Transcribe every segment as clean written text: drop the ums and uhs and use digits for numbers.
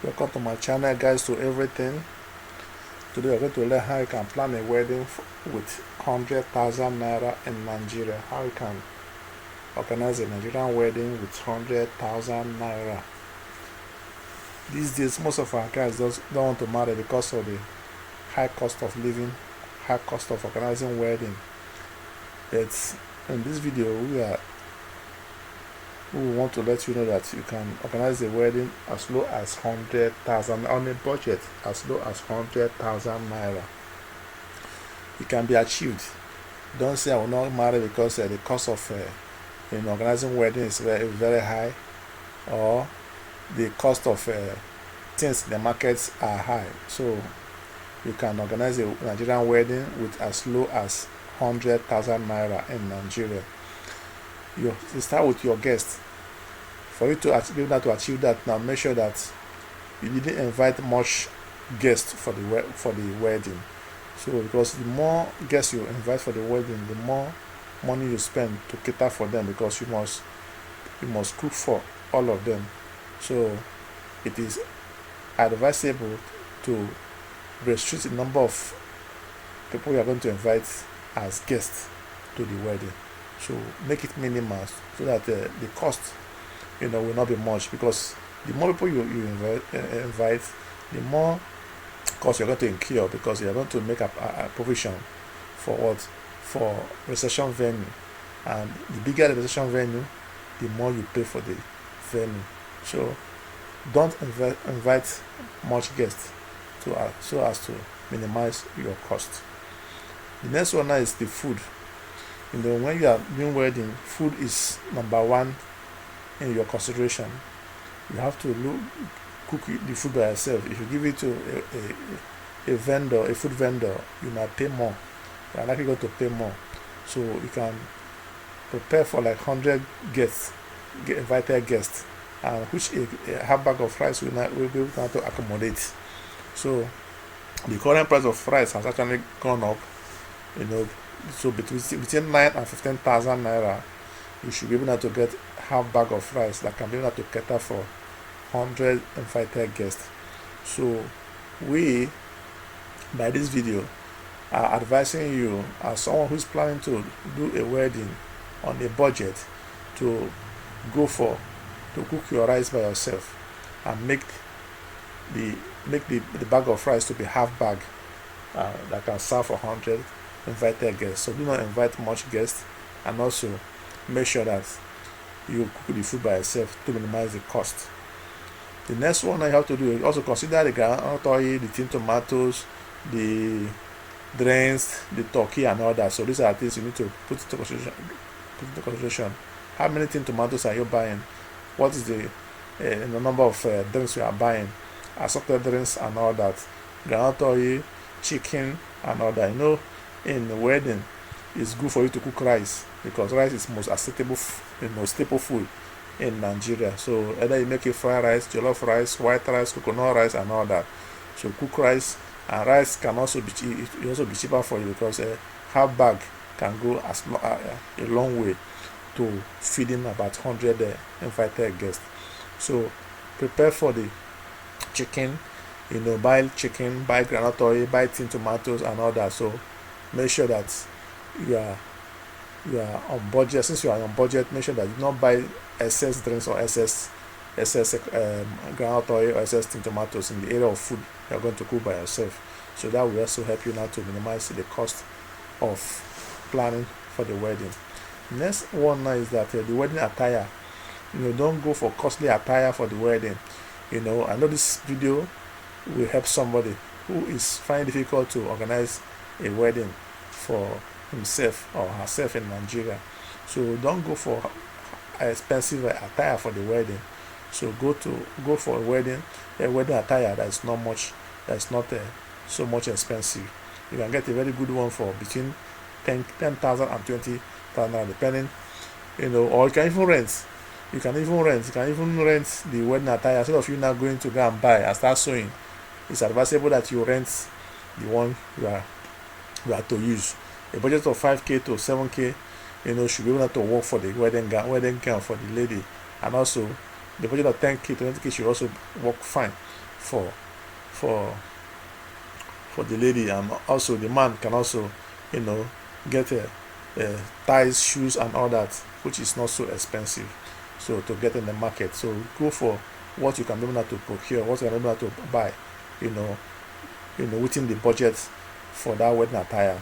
Welcome to my channel, guys, to everything. Today we're going to learn how you can plan a wedding with 100,000 naira in Nigeria. How you can organize a Nigerian wedding with 100,000 naira. These days, most of our guys don't want to marry because of the high cost of living, high cost of organizing wedding. But in this video, we want to let you know that you can organize a wedding as low as 100,000 on a budget as low as 100,000 naira. It can be achieved. Don't say I will not marry because the cost of organizing wedding is very, very high, or the cost of things in the markets are high. So you can organize a Nigerian wedding with as low as 100,000 naira in Nigeria. You start with your guests. For you to be able to achieve that, now make sure that you didn't invite much guests for the wedding. So because the more guests you invite for the wedding, the more money you spend to cater for them, because you must cook for all of them. So it is advisable to restrict the number of people you are going to invite as guests to the wedding. So make it minimal so that the cost will not be much, because the more people you invite, the more cost you're going to incur, because you're going to make a provision for reception venue, and the bigger the reception venue, the more you pay for the venue. So don't invite much guests so as to minimize your cost. The next one now is the food. When you are doing wedding, food is number one in your consideration. You have to cook the food by yourself. If you give it to a food vendor, you might pay more. You are likely going to pay more. So you can prepare for like 100 invited guests, and which a half bag of rice will be able to accommodate. So the current price of rice has actually gone up. So between 9 and 15,000 naira, you should be able to get half bag of rice that can be able to cater for 100 invited guests. So we, by this video, are advising you, as someone who's planning to do a wedding on a budget, to cook your rice by yourself and make the bag of rice to be half bag that can serve for 100 invited guests. So do not invite much guests, and also make sure that you cook the food by yourself to minimize the cost. The next one I have to do is also consider the groundnut oil, the tin tomatoes, the drains, the turkey, and all that. So these are things you need to put into consideration. How many tin tomatoes are you buying? What is the number of drinks you are buying? Assorted drinks and all that. Groundnut oil, chicken, and all that. In the wedding, it's good for you to cook rice, because rice is most acceptable, staple food in Nigeria. So either you make a fried rice, jollof rice, white rice, coconut rice, and all that. So cook rice, and rice can also be cheaper for you, because half bag can go a long way to feeding about 100 invited guests. So prepare for the chicken. Buy chicken, buy groundnut oil, buy tin tomatoes, and all that. So make sure that you are on budget. Since you are on budget, make sure that you do not buy excess drinks or excess groundnut oil or excess tin tomatoes in the area of food you are going to cook by yourself. So that will also help you now to minimize the cost of planning for the wedding. Next one now is that the wedding attire. Don't go for costly attire for the wedding. I know this video will help somebody who is finding it difficult to organize a wedding for himself or herself in Nigeria. So don't go for expensive attire for the wedding. So go for a wedding attire that is not so much expensive. You can get a very good one for between 10,000 and 20,000, depending. Or you can even rent. You can even rent the wedding attire. Instead of you now going to go and buy and start sewing, it's advisable that you rent the one you are to use. A budget of 5k to 7k should be able to work for the wedding gown for the lady, and also the budget of 10k to 20k should also work fine. for for for the lady, and also the man can also, you know, get ties, shoes, and all that, which is not so expensive. So to get in the market, so go for what you can be able to procure, what you can be able to buy, you know, within the budget for that wedding attire.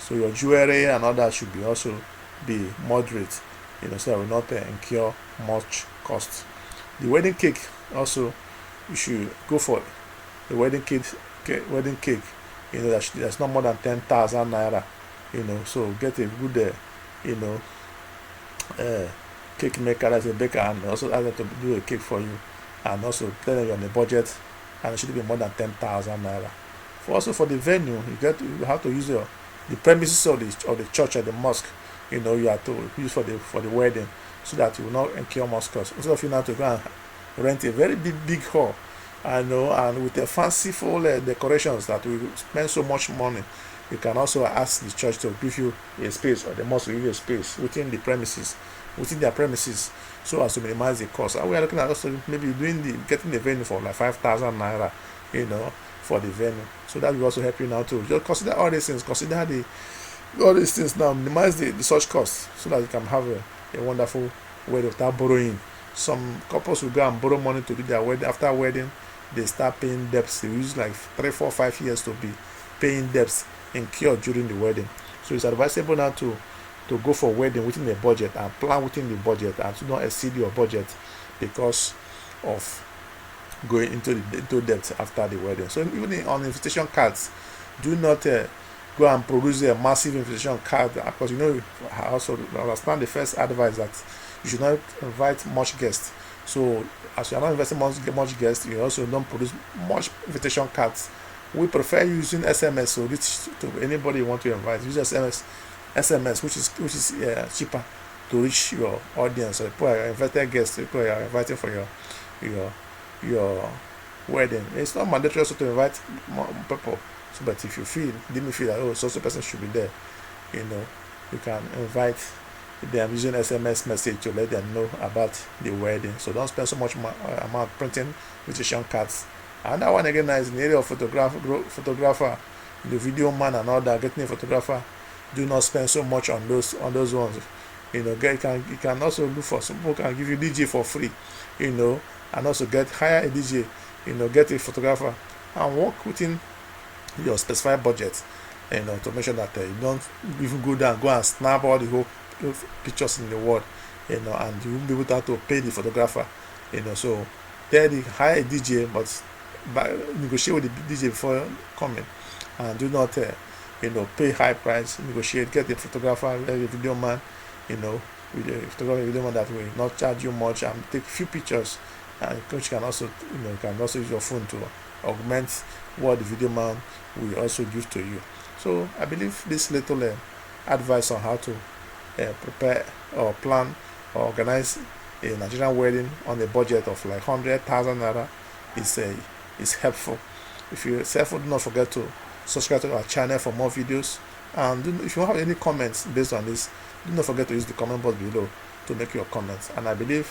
So your jewelry and all that should be also be moderate, you know, so that will not incur much cost. The wedding cake also, you should go for the wedding cake, you know, that's not more than 10,000 naira, you know. So get a good you know, cake maker, as a baker, and also ask them to do a cake for you, and also tell them you're on a budget, and it should be more than 10,000 naira. Also for the venue, you have to use the premises of the church or the mosque, you know, you have to use for the wedding, so that you will not incur much cost. Instead of you now to go and rent a very big hall, I know, and with the fanciful decorations that will spend so much money, you can also ask the church to give you a space, or the mosque will give you a space within their premises, so as to minimize the cost. And we are looking at also maybe getting the venue for like 5,000 naira, you know, for the venue. So that will also help you now to just consider all these things. Consider all these things now. Minimize the such costs, so that you can have a wonderful wedding without borrowing. Some couples will go and borrow money to do their wedding. After wedding, they start paying debts. They use like 3, 4, 5 years to be paying debts incurred during the wedding. So it's advisable now to go for wedding within the budget, and plan within the budget, and to not exceed your budget because of going into debt after the wedding. So even on invitation cards, do not go and produce a massive invitation card, because you know, I also understand the first advice that you should not invite much guests. So as you are not inviting much guests, you also don't produce much invitation cards. We prefer using SMS, so reach to anybody you want to invite. Use SMS, which is cheaper to reach your audience, or people are invited guests, people are inviting for your wedding. It's not mandatory also to invite more people. So, but if you didn't feel that, oh, so person should be there, you know, you can invite them using SMS message to let them know about the wedding. So don't spend so much amount printing invitation cards. And that one again is in the area of photographer, the video man and all that, getting a photographer. Do not spend so much on those ones. You know, you can also look for some people can give you DJ for free, you know, and also hire a DJ, you know, get a photographer, and work within your specified budget, you know, to make sure that you don't even go and snap all the whole pictures in the world, you know, and you won't be able to have to pay the photographer, you know. So hire a DJ, but negotiate with the DJ before coming, and do not you know, pay high price, negotiate, get a photographer, a video man, you know, with a photographer, video man that will not charge you much, and take few pictures, and which can also, you know, can also use your phone to augment what the video man will also give to you. So I believe this little advice on how to prepare or plan or organize a Nigerian wedding on a budget of like 100,000 naira is helpful. If you're helpful, do not forget to subscribe to our channel for more videos, and if you have any comments based on this, do not forget to use the comment box below to make your comments. And I believe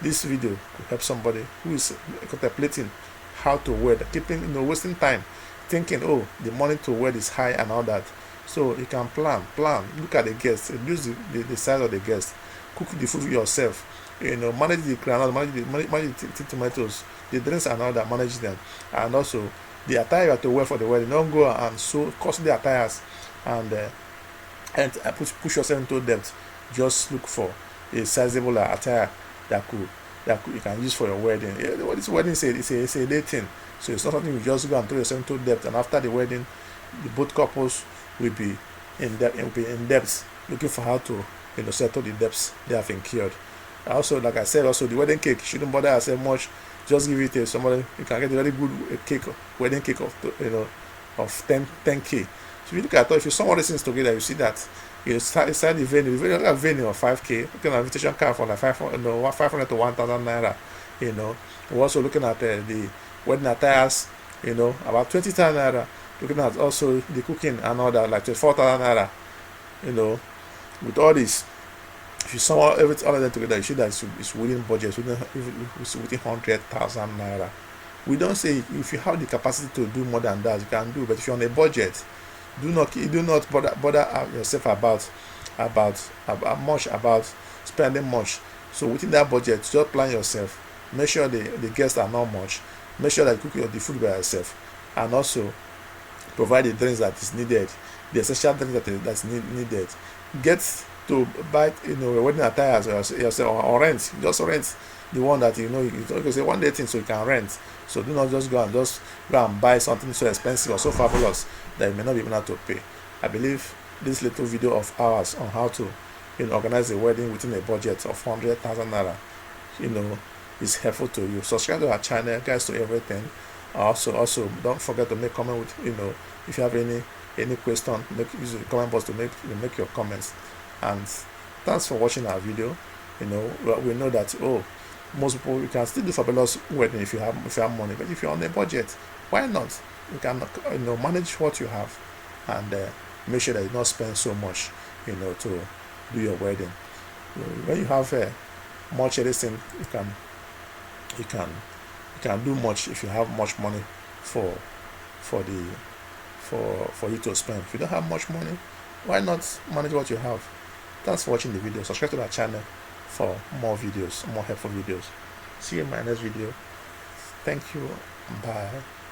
this video could help somebody who is contemplating how to wed, keeping, you know, wasting time thinking, oh, the money to wed is high and all that. So you can plan, look at the guests, reduce the size of the guests, cook the food yourself, you know, manage the groundnut, manage the tomatoes, the drinks and all that, manage them. And also the attire you have to wear for the wedding. Don't go and so costly attires and push yourself into debt. Just look for a sizable attire that you can use for your wedding. What this wedding is a day thing, so it's not something you just go and throw yourself into debt. And after the wedding, both couples will be in debt, looking for how to, you know, settle the debts they have incurred. Also, like I said, also the wedding cake shouldn't bother yourself much. Just give it to somebody. You can get a very good wedding cake of 10k. So if you look at it, if you sum all these things together, you see that you start the venue of 5k, looking at invitation card for like 500 to 1,000 naira. You know, we're also looking at the wedding attires, you know, about 20,000 naira. Looking at also the cooking and all that, like 24,000 naira. You know, with all this, If you sum all of them together, you see that it's within budget, it's within 100,000 naira. We don't say if you have the capacity to do more than that, you can do. But if you're on a budget, do not bother yourself about spending much. So within that budget, just plan yourself. Make sure the guests are not much. Make sure that you cook the food by yourself, and also provide the drinks that is needed, the essential drinks that's needed. Get to buy wedding attires yourself or rent. Just rent the one that you can say one day thing, so you can rent. So do not just go and buy something so expensive or so fabulous that you may not be able to pay. I believe this little video of ours on how to organize a wedding within a budget of 100,000 naira is helpful to you. Subscribe to our channel, guys, to everything. Also don't forget to make comment with if you have any question, use the comment box to make your comments. And thanks for watching our video. We know that most people, you can still do fabulous wedding if you have money, but if you're on a budget, why not? You can manage what you have and make sure that you don't spend so much to do your wedding. When you have much anything, you can do much if you have much money for you to spend. If you don't have much money, why not manage what you have? Thanks for watching the video. Subscribe to our channel for more videos, more helpful videos. See you in my next video. Thank you. Bye.